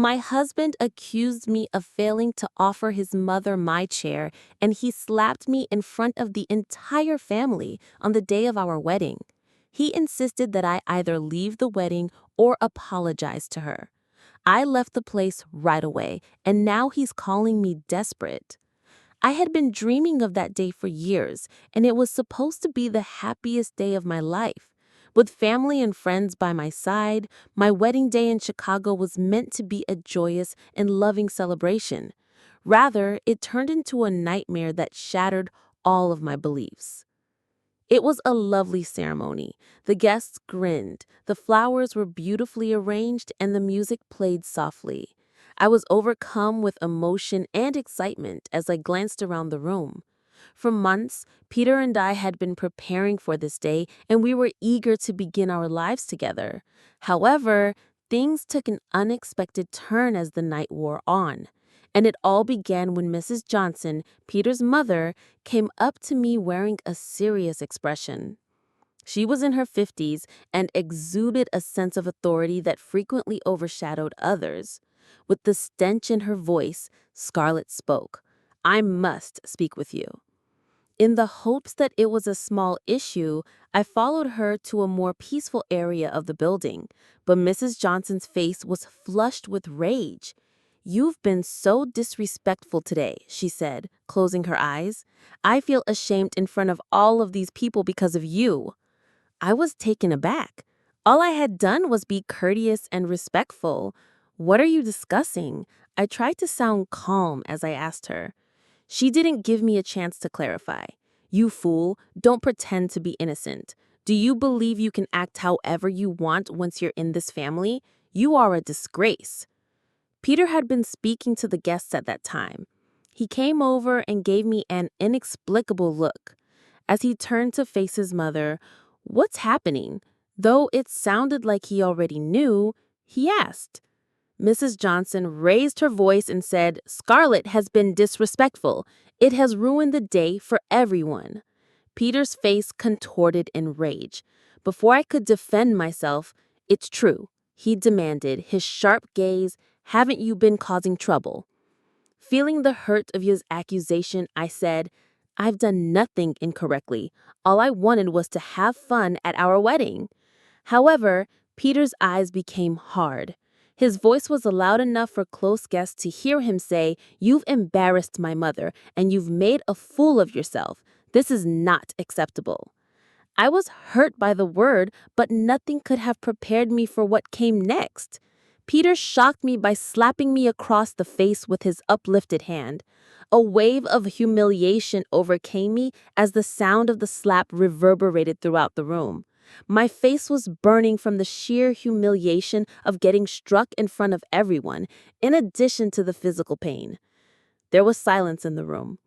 My husband accused me of failing to offer his mother my chair, and he slapped me in front of the entire family on the day of our wedding. He insisted that I either leave the wedding or apologize to her. I left the place right away, and now he's calling me desperate. I had been dreaming of that day for years, and it was supposed to be the happiest day of my life. With family and friends by my side, my wedding day in Chicago was meant to be a joyous and loving celebration. Rather, it turned into a nightmare that shattered all of my beliefs. It was a lovely ceremony. The guests grinned, the flowers were beautifully arranged, and the music played softly. I was overcome with emotion and excitement as I glanced around the room. For months, Peter and I had been preparing for this day, and we were eager to begin our lives together. However, things took an unexpected turn as the night wore on. And it all began when Mrs. Johnson, Peter's mother, came up to me wearing a serious expression. She was in her 50s and exuded a sense of authority that frequently overshadowed others. With the stench in her voice, Scarlett spoke. "I must speak with you." In the hopes that it was a small issue, I followed her to a more peaceful area of the building, but Mrs. Johnson's face was flushed with rage. "You've been so disrespectful today," she said, closing her eyes. "I feel ashamed in front of all of these people because of you." I was taken aback. All I had done was be courteous and respectful. "What are you discussing?" I tried to sound calm as I asked her. She didn't give me a chance to clarify. "You fool, don't pretend to be innocent. Do you believe you can act however you want once you're in this family? You are a disgrace." Peter had been speaking to the guests at that time. He came over and gave me an inexplicable look. As he turned to face his mother, "What's happening?" Though it sounded like he already knew, he asked. Mrs. Johnson raised her voice and said, "Scarlett has been disrespectful. It has ruined the day for everyone." Peter's face contorted in rage. Before I could defend myself, "It's true," he demanded, his sharp gaze. "Haven't you been causing trouble?" Feeling the hurt of his accusation, I said, "I've done nothing incorrectly. All I wanted was to have fun at our wedding." However, Peter's eyes became hard. His voice was loud enough for close guests to hear him say, "You've embarrassed my mother, and you've made a fool of yourself. This is not acceptable." I was hurt by the word, but nothing could have prepared me for what came next. Peter shocked me by slapping me across the face with his uplifted hand. A wave of humiliation overcame me as the sound of the slap reverberated throughout the room. My face was burning from the sheer humiliation of getting struck in front of everyone, in addition to the physical pain. There was silence in the room.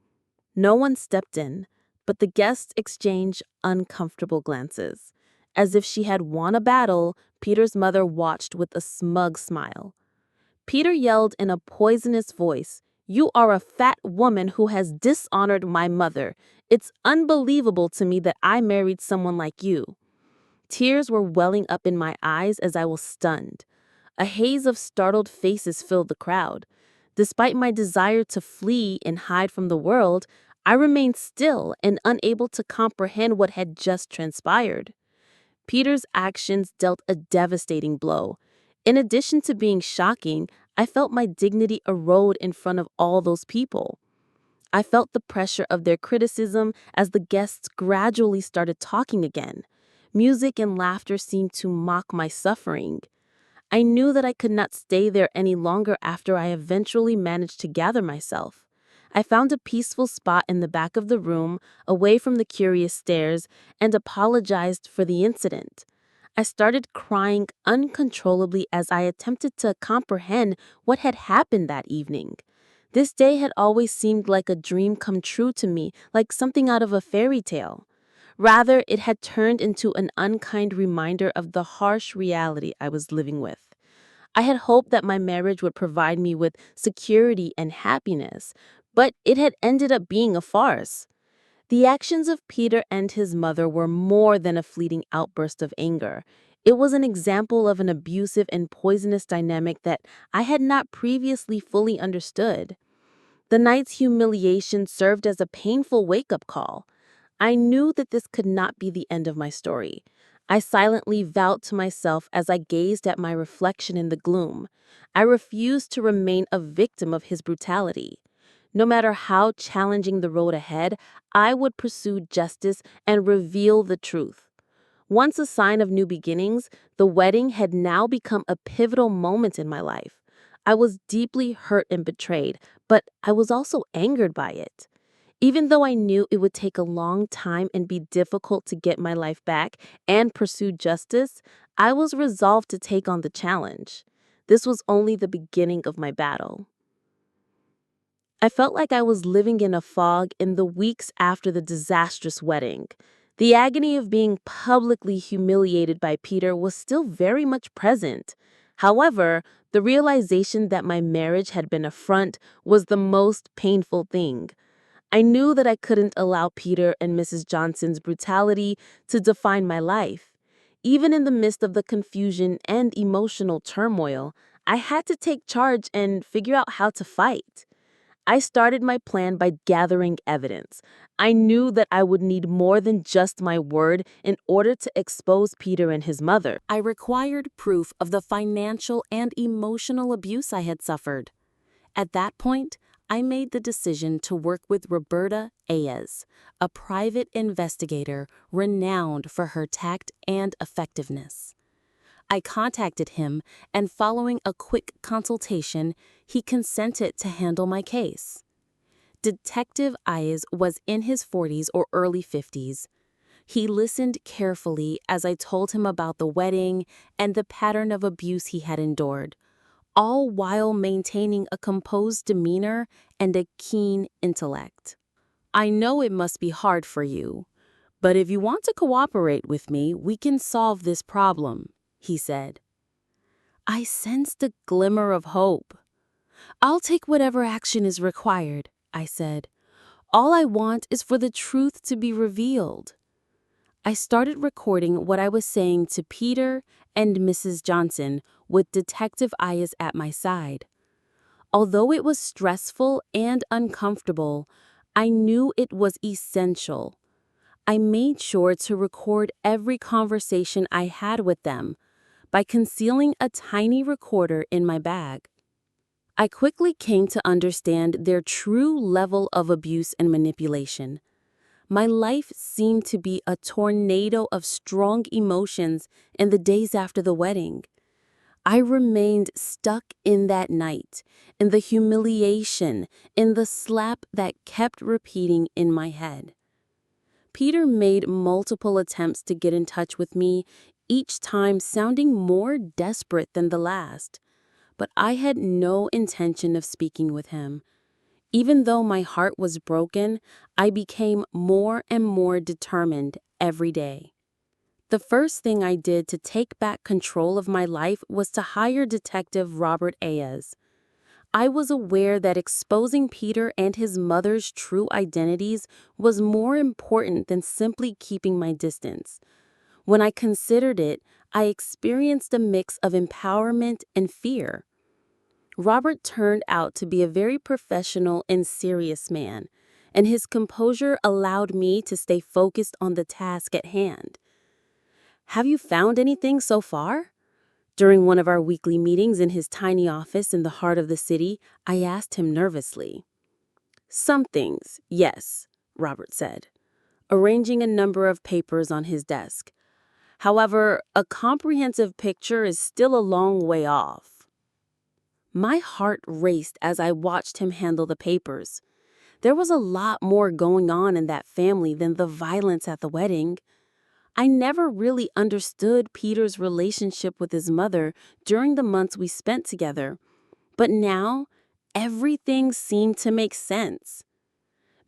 No one stepped in, but the guests exchanged uncomfortable glances. As if she had won a battle, Peter's mother watched with a smug smile. Peter yelled in a poisonous voice, "You are a fat woman who has dishonored my mother. It's unbelievable to me that I married someone like you." Tears were welling up in my eyes as I was stunned. A haze of startled faces filled the crowd. Despite my desire to flee and hide from the world, I remained still and unable to comprehend what had just transpired. Peter's actions dealt a devastating blow. In addition to being shocking, I felt my dignity erode in front of all those people. I felt the pressure of their criticism as the guests gradually started talking again. Music and laughter seemed to mock my suffering. I knew that I could not stay there any longer after I eventually managed to gather myself. I found a peaceful spot in the back of the room, away from the curious stares, and apologized for the incident. I started crying uncontrollably as I attempted to comprehend what had happened that evening. This day had always seemed like a dream come true to me, like something out of a fairy tale. Rather, it had turned into an unkind reminder of the harsh reality I was living with. I had hoped that my marriage would provide me with security and happiness, but it had ended up being a farce. The actions of Peter and his mother were more than a fleeting outburst of anger. It was an example of an abusive and poisonous dynamic that I had not previously fully understood. The night's humiliation served as a painful wake-up call. I knew that this could not be the end of my story. I silently vowed to myself as I gazed at my reflection in the gloom. I refused to remain a victim of his brutality. No matter how challenging the road ahead, I would pursue justice and reveal the truth. Once a sign of new beginnings, the wedding had now become a pivotal moment in my life. I was deeply hurt and betrayed, but I was also angered by it. Even though I knew it would take a long time and be difficult to get my life back and pursue justice, I was resolved to take on the challenge. This was only the beginning of my battle. I felt like I was living in a fog in the weeks after the disastrous wedding. The agony of being publicly humiliated by Peter was still very much present. However, the realization that my marriage had been a front was the most painful thing. I knew that I couldn't allow Peter and Mrs. Johnson's brutality to define my life. Even in the midst of the confusion and emotional turmoil, I had to take charge and figure out how to fight. I started my plan by gathering evidence. I knew that I would need more than just my word in order to expose Peter and his mother. I required proof of the financial and emotional abuse I had suffered. At that point, I made the decision to work with Roberta Ayes, a private investigator renowned for her tact and effectiveness. I contacted him, and following a quick consultation, he consented to handle my case. Detective Ayes was in his 40s or early 50s. He listened carefully as I told him about the wedding and the pattern of abuse he had endured, all while maintaining a composed demeanor and a keen intellect. "I know it must be hard for you, but if you want to cooperate with me, we can solve this problem," he said. I sensed a glimmer of hope. "I'll take whatever action is required," I said. "All I want is for the truth to be revealed." I started recording what I was saying to Peter and Mrs. Johnson with Detective Ayes at my side. Although it was stressful and uncomfortable, I knew it was essential. I made sure to record every conversation I had with them by concealing a tiny recorder in my bag. I quickly came to understand their true level of abuse and manipulation. My life seemed to be a tornado of strong emotions in the days after the wedding. I remained stuck in that night, in the humiliation, in the slap that kept repeating in my head. Peter made multiple attempts to get in touch with me, each time sounding more desperate than the last. But I had no intention of speaking with him. Even though my heart was broken, I became more and more determined every day. The first thing I did to take back control of my life was to hire Detective Robert Ayes. I was aware that exposing Peter and his mother's true identities was more important than simply keeping my distance. When I considered it, I experienced a mix of empowerment and fear. Robert turned out to be a very professional and serious man, and his composure allowed me to stay focused on the task at hand. "Have you found anything so far?" During one of our weekly meetings in his tiny office in the heart of the city, I asked him nervously. "Some things, yes," Robert said, arranging a number of papers on his desk. "However, a comprehensive picture is still a long way off." My heart raced as I watched him handle the papers. There was a lot more going on in that family than the violence at the wedding. I never really understood Peter's relationship with his mother during the months we spent together, but now everything seemed to make sense.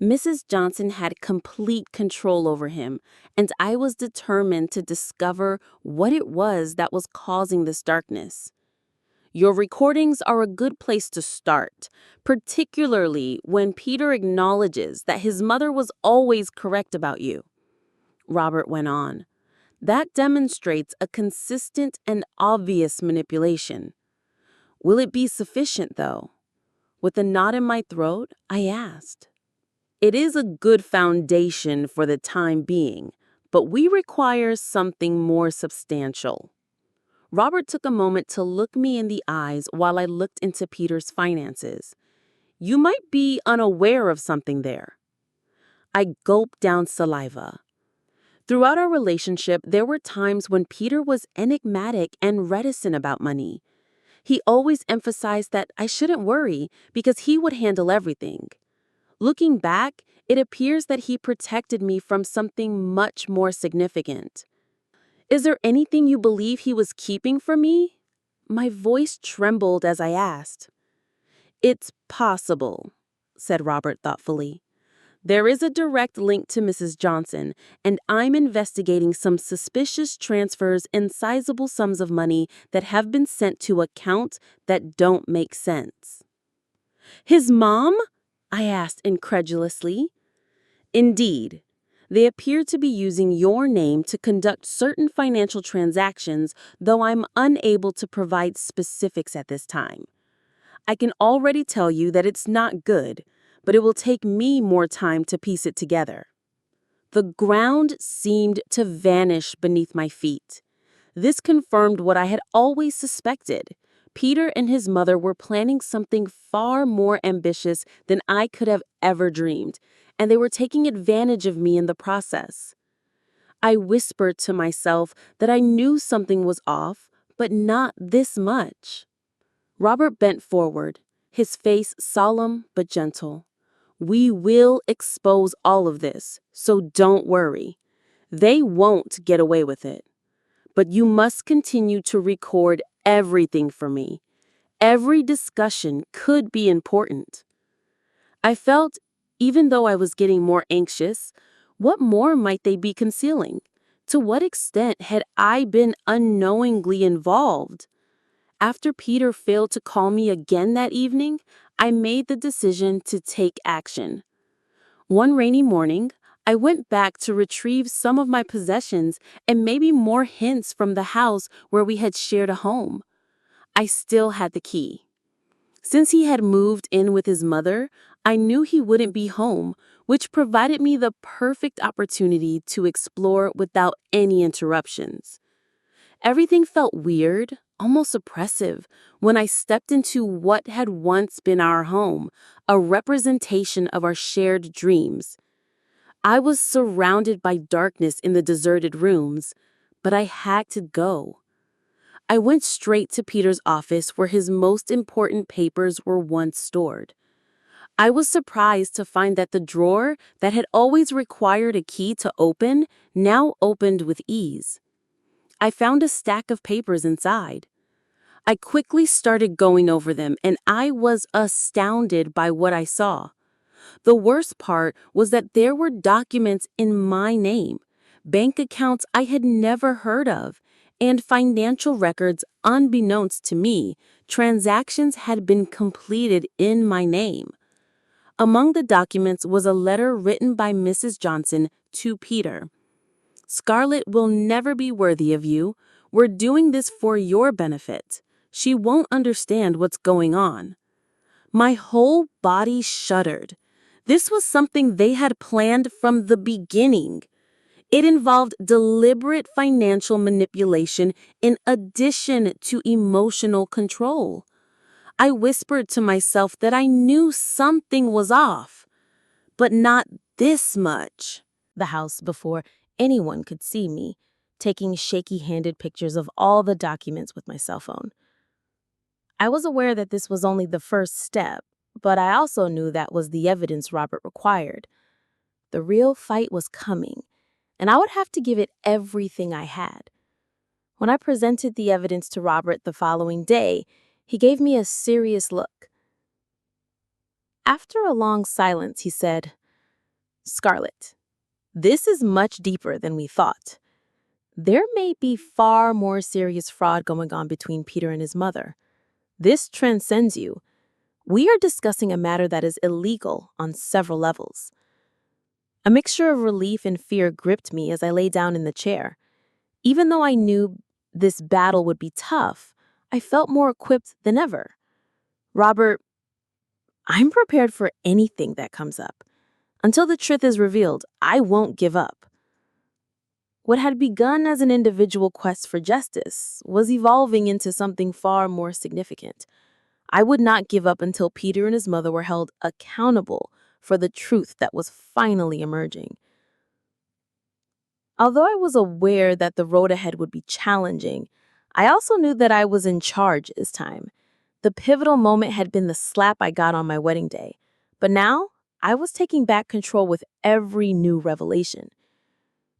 Mrs. Johnson had complete control over him, and I was determined to discover what it was that was causing this darkness. "Your recordings are a good place to start, particularly when Peter acknowledges that his mother was always correct about you," Robert went on. That demonstrates a consistent and obvious manipulation. Will it be sufficient, though? With a knot in my throat, I asked. It is a good foundation for the time being, but we require something more substantial. Robert took a moment to look me in the eyes while I looked into Peter's finances. You might be unaware of something there. I gulped down saliva. Throughout our relationship, there were times when Peter was enigmatic and reticent about money. He always emphasized that I shouldn't worry because he would handle everything. Looking back, it appears that he protected me from something much more significant. Is there anything you believe he was keeping from me? My voice trembled as I asked. It's possible, said Robert thoughtfully. There is a direct link to Mrs. Johnson, and I'm investigating some suspicious transfers and sizable sums of money that have been sent to accounts that don't make sense. His mom? I asked incredulously. Indeed. They appear to be using your name to conduct certain financial transactions, though I'm unable to provide specifics at this time. I can already tell you that it's not good, but it will take me more time to piece it together. The ground seemed to vanish beneath my feet. This confirmed what I had always suspected. Peter and his mother were planning something far more ambitious than I could have ever dreamed, and they were taking advantage of me in the process. I whispered to myself that I knew something was off, but not this much. Robert bent forward, his face solemn but gentle. We will expose all of this, so don't worry. They won't get away with it. But you must continue to record everything for me. Every discussion could be important. I felt, even though I was getting more anxious, what more might they be concealing? To what extent had I been unknowingly involved? After Peter failed to call me again that evening, I made the decision to take action. One rainy morning, I went back to retrieve some of my possessions and maybe more hints from the house where we had shared a home. I still had the key. Since he had moved in with his mother, I knew he wouldn't be home, which provided me the perfect opportunity to explore without any interruptions. Everything felt weird, almost oppressive, when I stepped into what had once been our home, a representation of our shared dreams. I was surrounded by darkness in the deserted rooms, but I had to go. I went straight to Peter's office where his most important papers were once stored. I was surprised to find that the drawer that had always required a key to open now opened with ease. I found a stack of papers inside. I quickly started going over them, and I was astounded by what I saw. The worst part was that there were documents in my name, bank accounts I had never heard of, and financial records unbeknownst to me. Transactions had been completed in my name. Among the documents was a letter written by Mrs. Johnson to Peter. Scarlett will never be worthy of you. We're doing this for your benefit. She won't understand what's going on. My whole body shuddered. This was something they had planned from the beginning. It involved deliberate financial manipulation in addition to emotional control. I whispered to myself that I knew something was off, but not this much. The house before anyone could see me, taking shaky-handed pictures of all the documents with my cell phone. I was aware that this was only the first step, but I also knew that was the evidence Robert required. The real fight was coming, and I would have to give it everything I had. When I presented the evidence to Robert the following day, he gave me a serious look. After a long silence, he said, "Scarlett, this is much deeper than we thought. There may be far more serious fraud going on between Peter and his mother. This transcends you. We are discussing a matter that is illegal on several levels." A mixture of relief and fear gripped me as I lay down in the chair. Even though I knew this battle would be tough, I felt more equipped than ever. Robert, I'm prepared for anything that comes up. Until the truth is revealed, I won't give up. What had begun as an individual quest for justice was evolving into something far more significant. I would not give up until Peter and his mother were held accountable for the truth that was finally emerging. Although I was aware that the road ahead would be challenging, I also knew that I was in charge this time. The pivotal moment had been the slap I got on my wedding day, but now I was taking back control with every new revelation.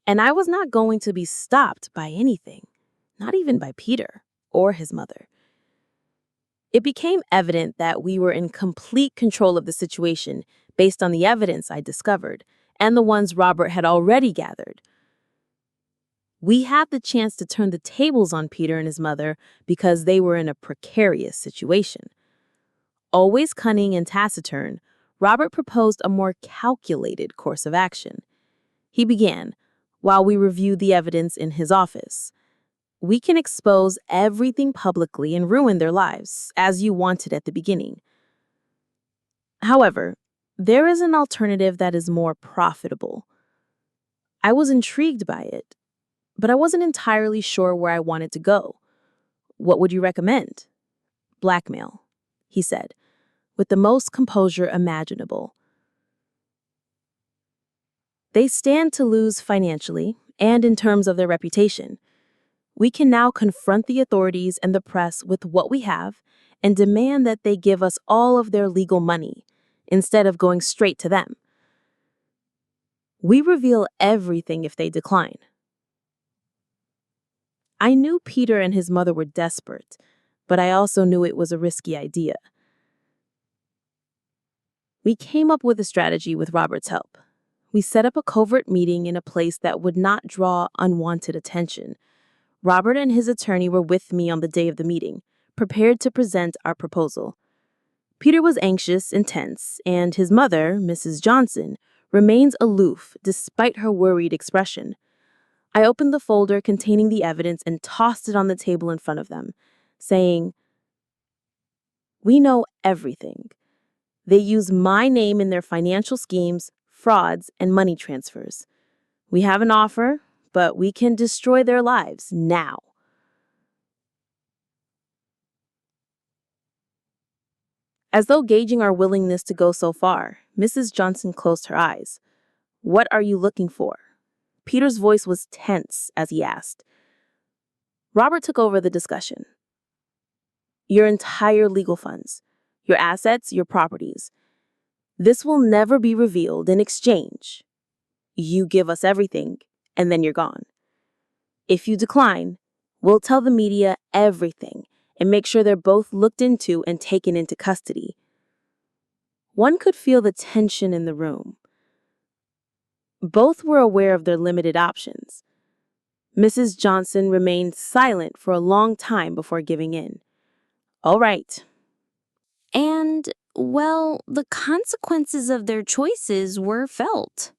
And I was not going to be stopped by anything, not even by Peter or his mother. It became evident that we were in complete control of the situation based on the evidence I discovered and the ones Robert had already gathered. We had the chance to turn the tables on Peter and his mother because they were in a precarious situation. Always cunning and taciturn, Robert proposed a more calculated course of action. He began, while we reviewed the evidence in his office. We can expose everything publicly and ruin their lives, as you wanted at the beginning. However, there is an alternative that is more profitable. I was intrigued by it, but I wasn't entirely sure where I wanted to go. What would you recommend? Blackmail, he said, with the most composure imaginable. They stand to lose financially and in terms of their reputation. We can now confront the authorities and the press with what we have and demand that they give us all of their legal money instead of going straight to them. We reveal everything if they decline. I knew Peter and his mother were desperate, but I also knew it was a risky idea. We came up with a strategy with Robert's help. We set up a covert meeting in a place that would not draw unwanted attention. Robert and his attorney were with me on the day of the meeting, prepared to present our proposal. Peter was anxious and tense, and his mother, Mrs. Johnson, remains aloof despite her worried expression. I opened the folder containing the evidence and tossed it on the table in front of them, saying, "We know everything. They use my name in their financial schemes, frauds, and money transfers. We have an offer, but we can destroy their lives now." As though gauging our willingness to go so far, Mrs. Johnson closed her eyes. "What are you looking for?" Peter's voice was tense as he asked. Robert took over the discussion. "Your entire legal funds, your assets, your properties. This will never be revealed in exchange. You give us everything, and then you're gone. If you decline, we'll tell the media everything and make sure they're both looked into and taken into custody." One could feel the tension in the room. Both were aware of their limited options. Mrs. Johnson remained silent for a long time before giving in. "All right." And, well, the consequences of their choices were felt.